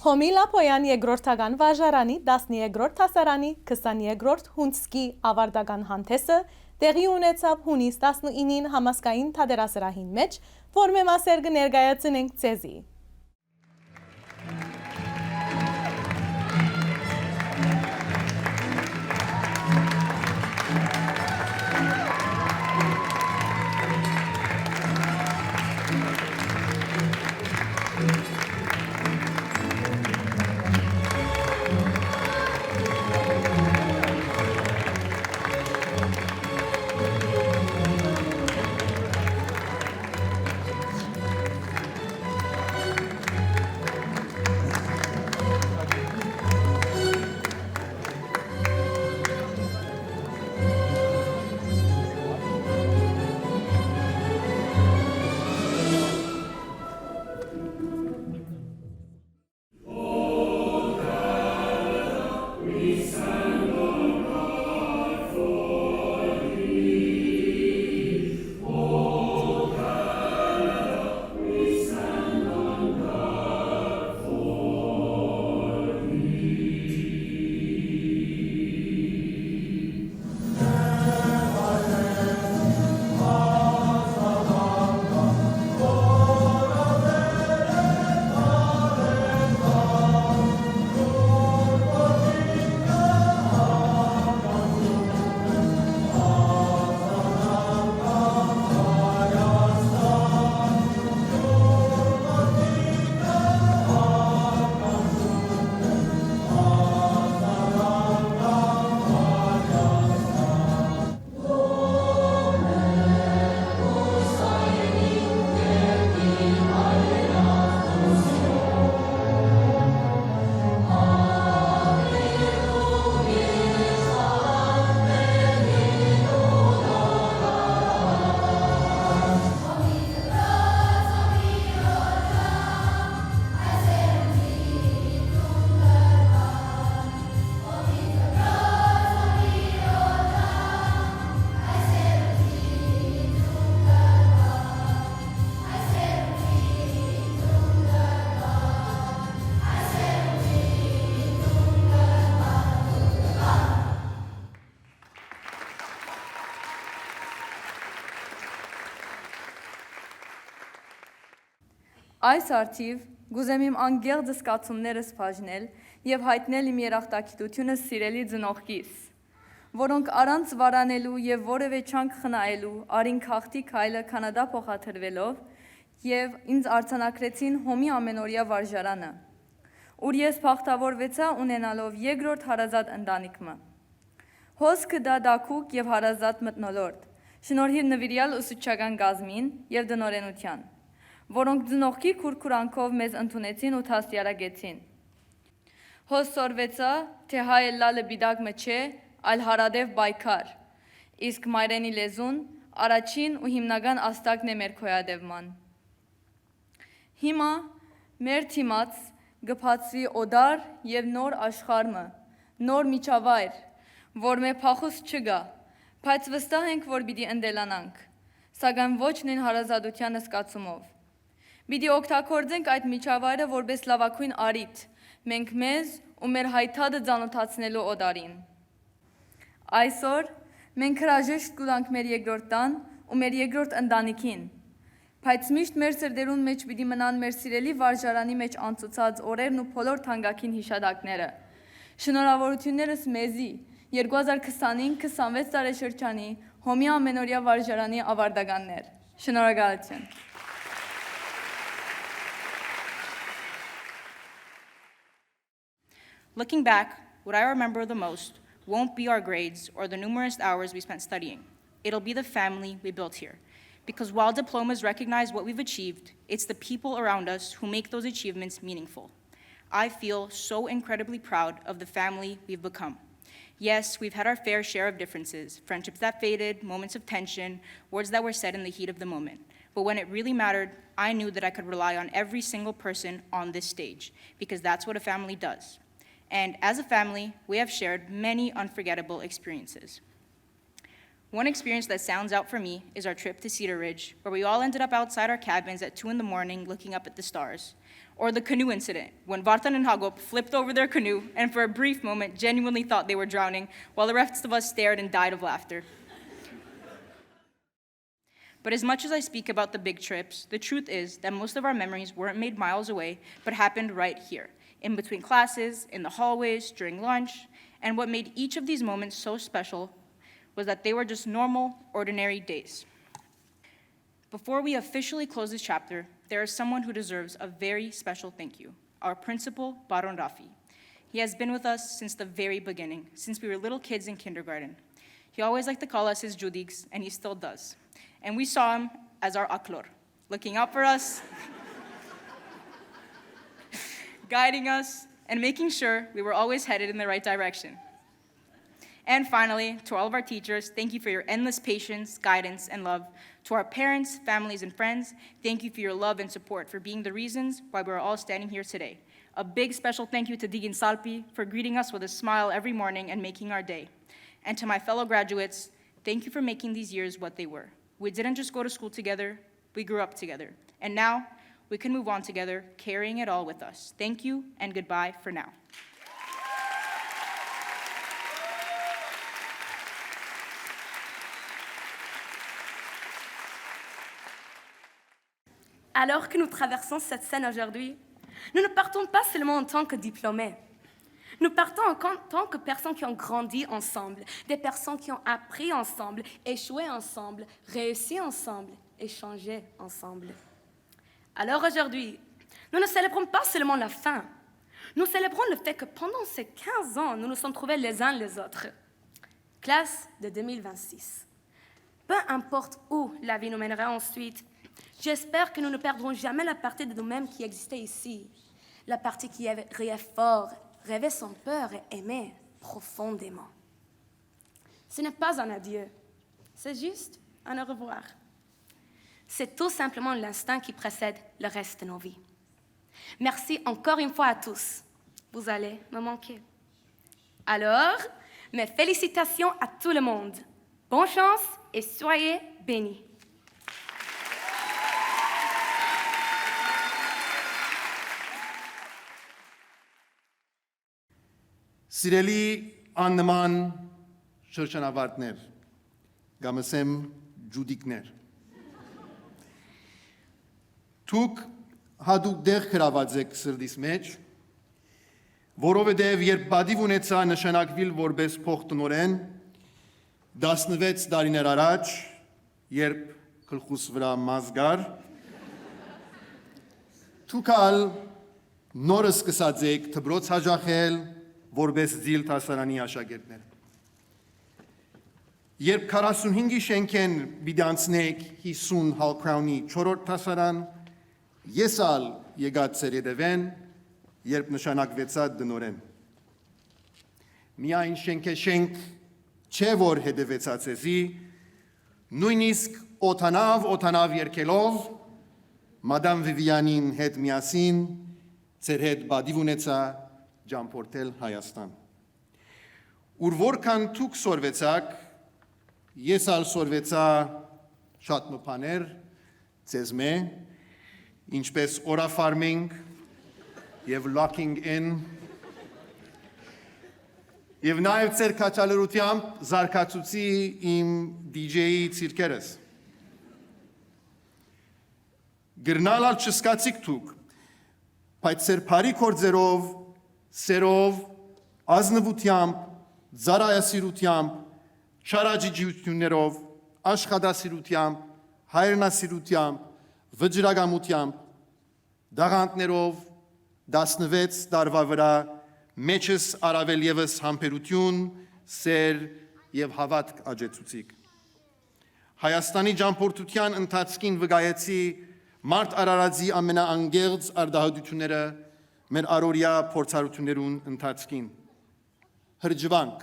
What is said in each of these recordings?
Հոմի Լապոյան երկրորդական վարժարանի 13-րդ հասարանի 22-րդ հունցկի ավարտական հանդեսը տեղի ունեցավ հունիս 19-ին համասկային թատերասրահին մեջ, որ մեմասեր կներկայացնենք ձեզի։ Այս արդիվ գուզեմ իմ անգեղձ զգացումներս բաժնել և հայտնել իմ երախտագիտությունը սիրելի ծնողքիս, որոնք առանց վարանելու և որևէ չանք խնայելու արին քաղցի քայլը Կանադա փոխադրվելով և ինձ արձանագրեցին Հոմի ամենօրյա վարժարանը, ուր ես բախտավորվեցա ունենալով երկրորդ հարազատ ընտանիքը։ Հոսքը դա դակուկ և հարազատ մթնոլորտ, շնորհիվ նվիրյալ ուսուցչական կազմին և տնօրենության, որոնք ծնողքի քուրքուրանքով մեզ ընդունեցին ու դաստիարակեցին։ Հոսսորվեցա, թե հայը լալը բիդակ չէ, այլ հարադև պայքար, իսկ մայրենի լեզուն առաջին ու հիմնական աստակն է մեր քոյադևման։ Հիմա մեր թիմած կբացվի օդար և նոր աշխարհը, նոր միջավայր, որ մեր փախուստ չկա, բայց վստահ ենք, որ պիտի ընտելանանք, սակայն ոչ նույն հարազատության զգացումով։ Պիտի օգտագործենք այդ միջավայրը որպես լավագույն առիթ մենք մեզ ու մեր հայթաթը ծանոթացնելու օդարին։ Այսօր մենք հրաժեշտ կտանք մեր երկրորդ տան ու մեր երկրորդ ընտանիքին, բայց միշտ մեր սրտերուն մեջ պիտի մնան մեր սիրելի վարժարանի մեջ անցուցած օրերն ու բոլոր թանկագին հիշատակները։ Շնորհավորություններս մեզի 2025-26 տարեշրջանի Հոմի ամենօրյա վարժարանի ավարտականներ։ Շնորհակալություն։ Looking back, what I remember the most won't be our grades or the numerous hours we spent studying. It'll be the family we built here. Because while diplomas recognize what we've achieved, it's the people around us who make those achievements meaningful. I feel so incredibly proud of the family we've become. Yes, we've had our fair share of differences, friendships that faded, moments of tension, words that were said in the heat of the moment. But when it really mattered, I knew that I could rely on every single person on this stage, because that's what a family does. And as a family, we have shared many unforgettable experiences. One experience that sounds out for me is our trip to Cedar Ridge, where we all ended up outside our cabins at 2 a.m. looking up at the stars. Or the canoe incident, when Vartan and Hagop flipped over their canoe and for a brief moment genuinely thought they were drowning, while the rest of us stared and died of laughter. But as much as I speak about the big trips, the truth is that most of our memories weren't made miles away, but happened right here, in between classes, in the hallways, during lunch, and what made each of these moments so special was that they were just normal, ordinary days. Before we officially close this chapter, there is someone who deserves a very special thank you, our principal, Baron Rafi. He has been with us since the very beginning, since we were little kids in kindergarten. He always liked to call us his judigs, and he still does. And we saw him as our aklor, looking out for us, guiding us, and making sure we were always headed in the right direction. And finally, to all of our teachers, thank you for your endless patience, guidance, and love. To our parents, families, and friends, thank you for your love and support, for being the reasons why we're all standing here today. A big special thank you to Digin Salpi for greeting us with a smile every morning and making our day. And to my fellow graduates, thank you for making these years what they were. We didn't just go to school together, we grew up together. And now, we can move on together, carrying it all with us. Thank you, and goodbye for now. Alors que nous traversons cette scène aujourd'hui, nous ne partons pas seulement en tant que diplômés. Nous partons en tant que personnes qui ont grandi ensemble, des personnes qui ont appris ensemble, échoué ensemble, réussi ensemble, échangé ensemble. Alors aujourd'hui, nous ne célébrons pas seulement la fin, nous célébrons le fait que pendant ces 15 ans, nous nous sommes trouvés les uns les autres. Classe de 2026. Peu importe où la vie nous mènera ensuite, j'espère que nous ne perdrons jamais la partie de nous-mêmes qui existait ici, la partie qui riait fort, rêvait sans peur et aimait profondément. Ce n'est pas un adieu, c'est juste un au revoir. C'est tout simplement l'instinct qui précède le reste de nos vies. Merci encore une fois à tous. Vous allez me manquer. Alors, mes félicitations à tout le monde. Bonne chance et soyez bénis. Սիրելի աննման շրջանավարտներ, կամ ասեմ ջուդիկներ, դուք հատուկ դեղ գրաված եք սրտիս մեջ, որովհետև երբ բադիվ ունեցա նշանակվել որպես փոխտնօրեն 16 տարիներ առաջ, երբ գլխուս վրա մազգ կար, դուք ալ նորը սկսած եք դպրոց հաջախել որպես ձիլ տասարանի աշակերտներ։ Երբ 45-ի շենքեն բիդանցնեք 50 հալքրաունի 4-րդ տասարան, ես ալ եկած ծեր ետևեն, երբ նշանակվեցա դնորեն։ Միայն շենք չէ որ հետևեցա ձեզի, նույնիսկ օթանավ երկելով, մադամ Վիվիանին հետ միասին, ձեր հետ բադիվ ունեցա ճամփորդել Հայաստան։ Ուր որքան դուք սորվեցաք, ես ալ սորվեցա շատ մփաներ, ձեզ մե, ինչպես օրա ֆարմինգ եւ locking in եւ նաեւ ձեր քաչալերությամբ զարգացուցի իմ DJ-ի ցիրկերս։ Գրնալալ չսկացիք դուք, բայց ձեր բարի կորձերով սերով, ազնվությամբ, ծառայասիրությամբ, չարաջիջություններով, աշխատասիրությամբ, հայրենասիրությամբ, վճռագամությամբ, դաղանտներով 16 տարվա վրա մեջս առավել եւս համբերություն, սեր եւ հավատք աճեցուցիկ։ Հայաստանի ճամփորդության ընթացքին վկայեցի մարդ Արարածի ամենաանգերձ արդահայտությունները մեր առօրյա փորձառություններուն ընթացքին։ Հրճվանք,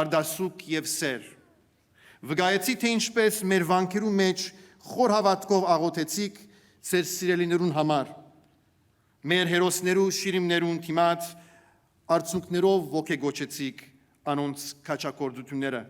արդասուք եւ սեր։ Վկայեցի թե ինչպես մեր վանքերու մեջ խոր հավատքով աղոթեցիք ձեր սիրելիներուն համար։ Մեր հերոսներու շիրիմներուն թիմած արցունքներով ոգեգոճեցիք անոնց քաչակորդությունները։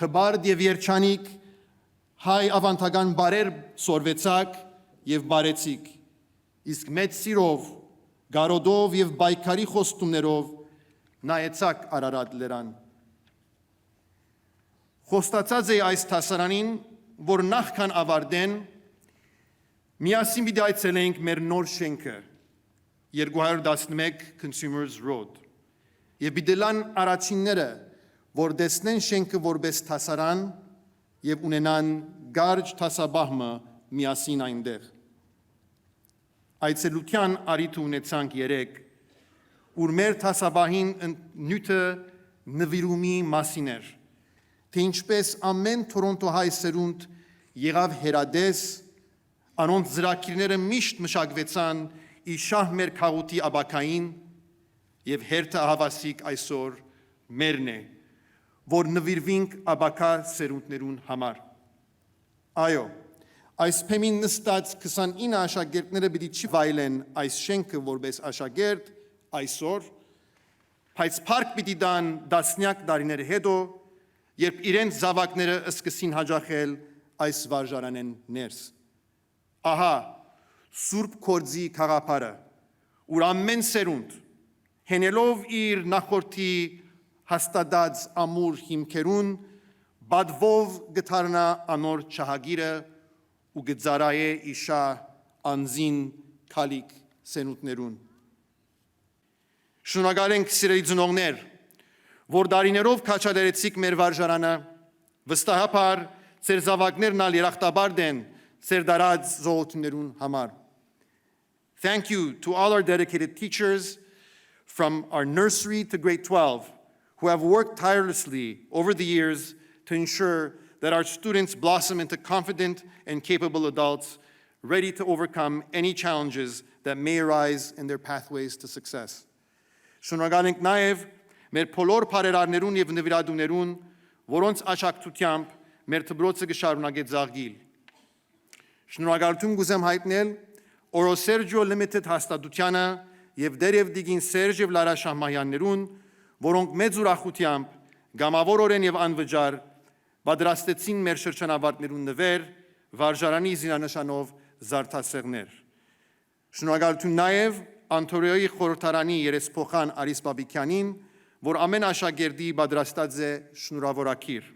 հբարդ եւ երջանիկ հայ ավանդական բարեր սորվեցակ եւ բարեցիկ, իսկ մեծ սիրով, գարոդով եւ բայկարի խոստումներով նայեցակ Արարատ լերան։ Խոստացած է այս տասարանին, որ նախքան ավարտեն, միասին պիտի այցելենք մեր նոր շենքը 211 Consumers Road եւ պիտի լան առաջինները, որ տեսնեն շենքը որպես տասարան եւ ունենան գարջ տասաբահմը միասին այնտեղ։ Այցելության արիթ ունեցանք երեք, ուր մեր տասաբահին նյութը նվիրումի մասին էր, թե ինչպես ամեն Թորոնտո հայ սերունդ եղավ հերադես, անոնց ծրագիրները միշտ մշակվեցան իշահ մեր քաղուտի աբակային եւ հերթը հավասիկ այսօր մերն է, որ նվիրվինք աբակա սերունդներուն համար։ Այո, այս փեմին նստած 29 աշակերտները պիտի չի վայելեն այս շենքը որպես աշակերտ այսօր, բայց փառք պիտի դան դասնյակ տարիներ հետո, երբ իրենց զավակները սկսին հաջախել այս վարժարանեն ներս։ Ահա, Սուրբ Քորձի քաղաքարը, ուր ամեն սերունդ, հենելով իր նախորդի հաստատած ամուր հիմքերուն, բադվով գթարնա անոր չահագիրը ու գծարայե իշա անձին քալիք սենուտներուն։ Շնորհակալ ենք սիրելի ծնողներ, որ դարիներով քաչալերեցիք մեր վարժարանը, վստահաբար ձեր զավակներն ալ երախտաբար դեն ձեր դարած զողություններուն համար։ Thank you to all our dedicated teachers from our nursery to grade 12 who have worked tirelessly over the years to ensure that our students blossom into confident and capable adults ready to overcome any challenges that may arise in their pathways to success. Շնորհակալ ենք նաև մեր բոլոր բարերարներուն եւ նվիրատուներուն, որոնց աջակցությամբ մեր դպրոցը կշարունակի ծաղկիլ։ Շնորհակալություն կուզեմ հայտնել Oro Sergio Limited հաստատությանը եւ դերև դիգին Սերժ եւ Լարա Շահմահյաններուն, որոնք մեծ ուրախությամբ գամավորորեն եւ անվճար պատրաստեցին մեր շրջանավարտներուն նվեր վարժարանի զինանշանով զարդասեղներ։ Շնորհակալություն նաև Անտորիոյի խորհրդարանի երեսփոխան Արիս Բաբիկյանին, որ ամեն աշակերտի պատրաստած է շնորհավորակիր։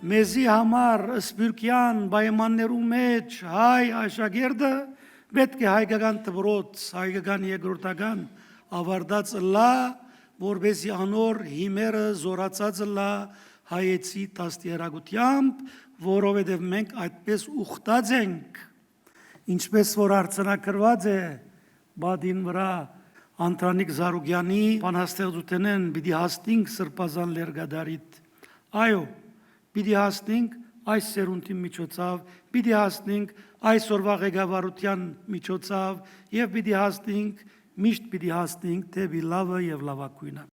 Մեզի համար սպյուրքյան պայմաններու մեջ հայ աշակերտը պետք է հայկական դպրոց, հայկական երկրորդական ավարտած լա, որբեսի անոր հիմերը զորացած լա հայեցի տաստիերագությամբ, որովհետև մենք այդպես ուխտած ենք, ինչպես որ արցանակրված է բադին վրա Անտրանիկ Զարուգյանի բանաստեղծութենեն պիտի հասնենք սրբազան լերգադարիտ։ Այո, պիտի հասնենք այս սերունդի միջոցով, պիտի հասնենք այսօրվա ղեկավարության միջոցով եւ պիտի հասնենք, միշտ պիտի հասնենք դեպի լավը եւ լավագույնը։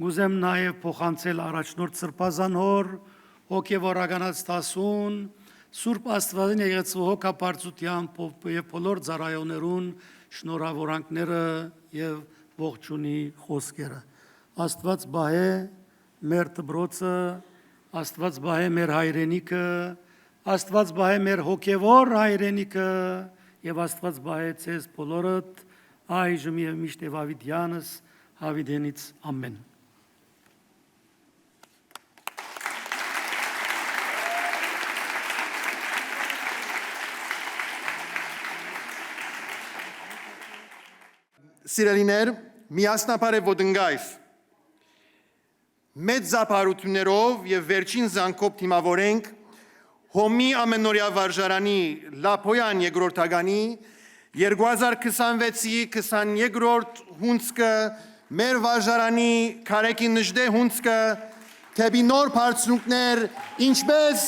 Գուզեմ նաեւ փոխանցել առաջնորդ սրբազան հոր հոգեվորականած տասուն Սուրբ Աստվածին եկեղեցու հոգապարծությամբ եւ բոլոր ծառայողներուն շնորհավորանքները եւ ողջունի խոսքերը։ Աստված բահե մեր դբրոցը, Աստված բահե մեր հայրենիքը, Աստված բահե մեր հոգևոր հայրենիքը եւ Աստված բահե ցեզ բոլորդ այժմ եւ միշտ եւ ավիդյանս հավիդենից ամեն։ Սիրելիներ, միասնապար է ոտնգայվ, մեծ զապարություններով եւ վերջին զանգով թիմավորենք հոմի ամենօրյա վարժարանի լապոյան երկրորդագանի 2026-ի 22-րդ հունցկը մեր վարժարանի քարեկի նժդե հունցկը թեպի նոր բարձունքներ, ինչպես